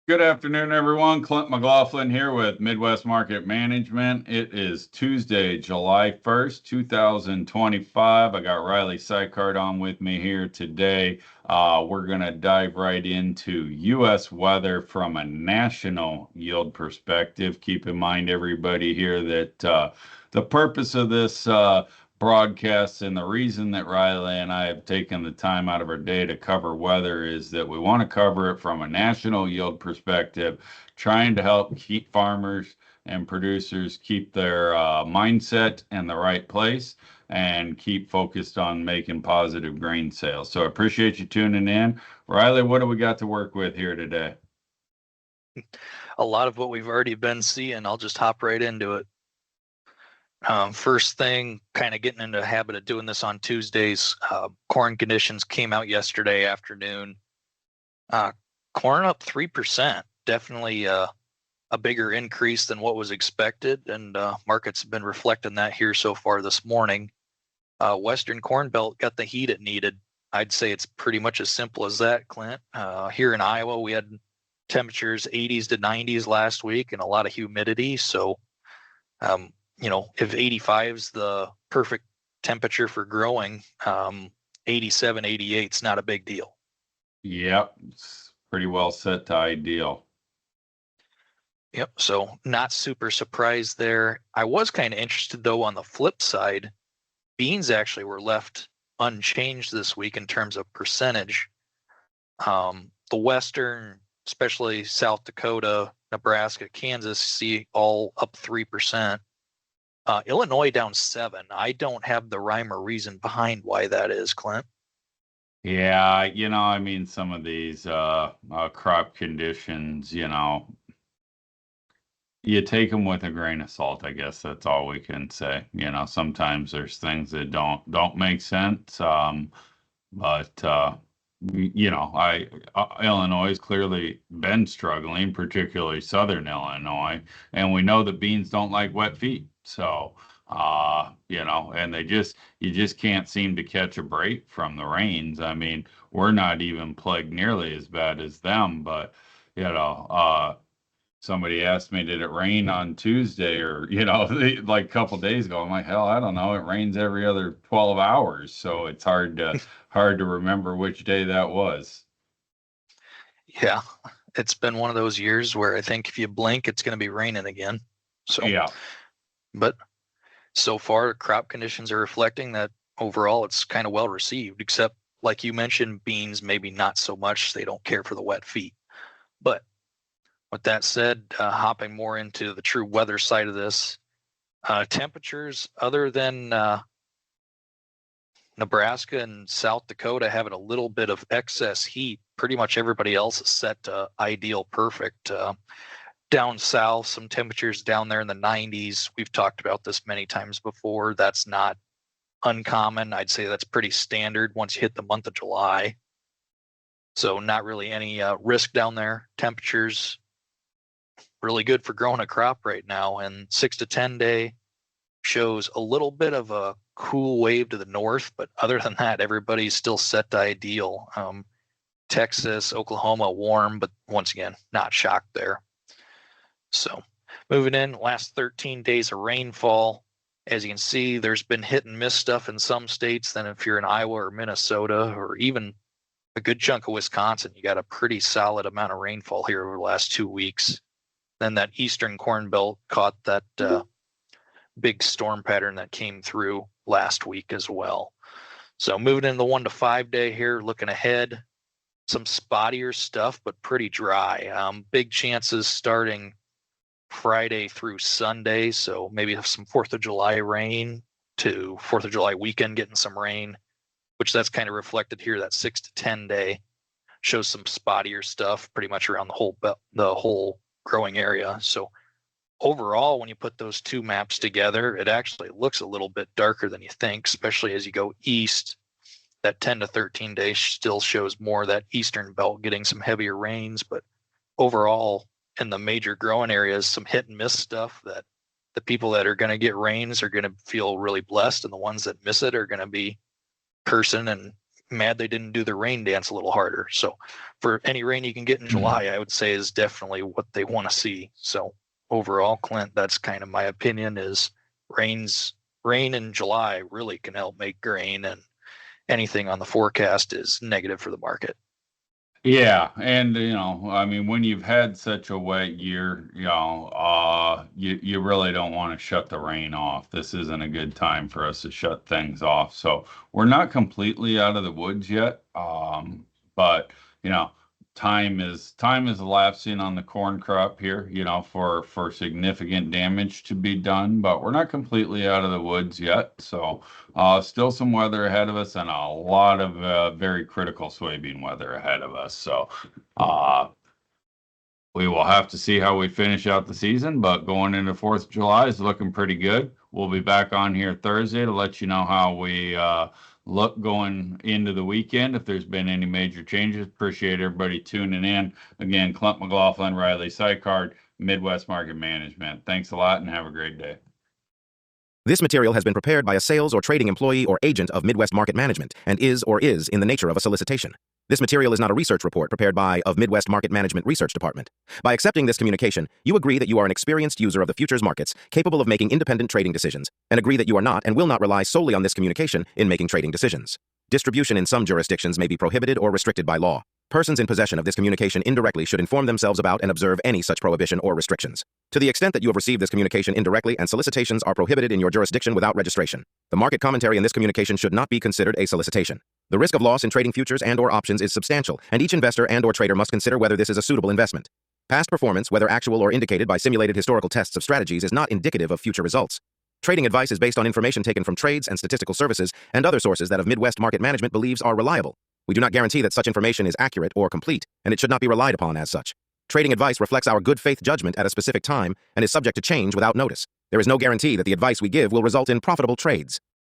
Good afternoon, everyone. Clint McLaughlin here with Midwest Market Management. It is Tuesday, July 1st, 2025. I got Riley Sykart on with me here today. We're going to dive right into U.S. weather from a national yield perspective. Keep in mind, everybody here, that the purpose of this broadcasts. And the reason that Riley and I have taken the time out of our day to cover weather is that we want to cover it from a national yield perspective, trying to help keep farmers and producers keep their mindset in the right place and keep focused on making positive grain sales. So I appreciate you tuning in. Riley, what do we got to work with here today? A lot of what we've already been seeing. I'll just hop right into it. First thing, kind of getting into the habit of doing this on Tuesdays. Corn conditions came out yesterday afternoon. Corn up 3%, definitely a bigger increase than what was expected, and markets have been reflecting that here so far this morning. Western Corn Belt got the heat it needed. I'd say it's pretty much as simple as that, Clint. Here in Iowa, we had temperatures 80s to 90s last week and a lot of humidity, so if 85 is the perfect temperature for growing, 87, 88 is not a big deal. Yep, it's pretty well set to ideal. Yep, so not super surprised there. I was kind of interested, though, on the flip side. Beans actually were left unchanged this week in terms of percentage. The Western, especially South Dakota, Nebraska, Kansas, see all up 3%. Illinois down 7. I don't have the rhyme or reason behind why that is, Clint. Yeah, I mean, some of these crop conditions, you take them with a grain of salt. I guess that's all we can say. Sometimes there's things that don't make sense. But Illinois has clearly been struggling, particularly Southern Illinois, and we know that beans don't like wet feet. So, and you just can't seem to catch a break from the rains. I mean, we're not even plagued nearly as bad as them, but somebody asked me, did it rain on Tuesday or, like a couple days ago? I'm like, hell, I don't know. It rains every other 12 hours. So it's hard to remember which day that was. Yeah, it's been one of those years where I think if you blink, it's going to be raining again. So, Yeah. but so far, crop conditions are reflecting that overall it's kind of well received, except like you mentioned, beans, maybe not so much. They don't care for the wet feet. But with that said, hopping more into the true weather side of this, temperatures other than Nebraska and South Dakota having a little bit of excess heat, pretty much everybody else is set to ideal perfect. Down south, some temperatures down there in the 90s. We've talked about this many times before. That's not uncommon. I'd say that's pretty standard once you hit the month of July. So not really any risk down there. Temperatures really good for growing a crop right now. And 6 to 10 day shows a little bit of a cool wave to the north, but other than that, everybody's still set to ideal. Texas, Oklahoma, warm, but once again, not shocked there. So moving in, last 13 days of rainfall. As you can see, there's been hit and miss stuff in some states. Then if you're in Iowa or Minnesota or even a good chunk of Wisconsin, you got a pretty solid amount of rainfall here over the last 2 weeks. Then that eastern corn belt caught that big storm pattern that came through last week as well. So moving into the 1 to 5 day here, looking ahead, some spottier stuff, but pretty dry. Big chances starting Friday through Sunday. So maybe have some 4th of July rain to 4th of July weekend, getting some rain, which that's kind of reflected here. That 6 to 10 day shows some spottier stuff pretty much around the whole growing area. So overall, when you put those two maps together, it actually looks a little bit darker than you think, especially as you go east. That 10 to 13 days still shows more of that eastern belt getting some heavier rains, but overall in the major growing areas, some hit and miss stuff that the people that are going to get rains are going to feel really blessed, and the ones that miss it are going to be cursing and mad they didn't do the rain dance a little harder. So for any rain you can get in July, I would say is definitely what they want to see. So overall, Clint, that's kind of my opinion is rain in July really can help make grain, and anything on the forecast is negative for the market. Yeah, and I mean, when you've had such a wet year, you really don't want to shut the rain off. This isn't a good time for us to shut things off. So we're not completely out of the woods yet, but time is elapsing on the corn crop here, for significant damage to be done, but we're not completely out of the woods yet. So still some weather ahead of us and a lot of very critical soybean weather ahead of us. So we will have to see how we finish out the season, but going into 4th of July is looking pretty good. We'll be back on here Thursday to let you know how we look going into the weekend, if there's been any major changes. Appreciate everybody tuning in. Again, Clint McLaughlin, Riley Sykard, Midwest Market Management. Thanks a lot and have a great day. This material has been prepared by a sales or trading employee or agent of Midwest Market Management and is in the nature of a solicitation. This material is not a research report prepared by of Midwest Market Management Research Department. By accepting this communication, you agree that you are an experienced user of the futures markets capable of making independent trading decisions, and agree that you are not and will not rely solely on this communication in making trading decisions. Distribution in some jurisdictions may be prohibited or restricted by law. Persons in possession of this communication indirectly should inform themselves about and observe any such prohibition or restrictions. To the extent that you have received this communication indirectly and solicitations are prohibited in your jurisdiction without registration, the market commentary in this communication should not be considered a solicitation. The risk of loss in trading futures and/or options is substantial, and each investor and/or trader must consider whether this is a suitable investment. Past performance, whether actual or indicated by simulated historical tests of strategies, is not indicative of future results. Trading advice is based on information taken from trades and statistical services and other sources that of Midwest Market Management believes are reliable. We do not guarantee that such information is accurate or complete, and it should not be relied upon as such. Trading advice reflects our good faith judgment at a specific time and is subject to change without notice. There is no guarantee that the advice we give will result in profitable trades.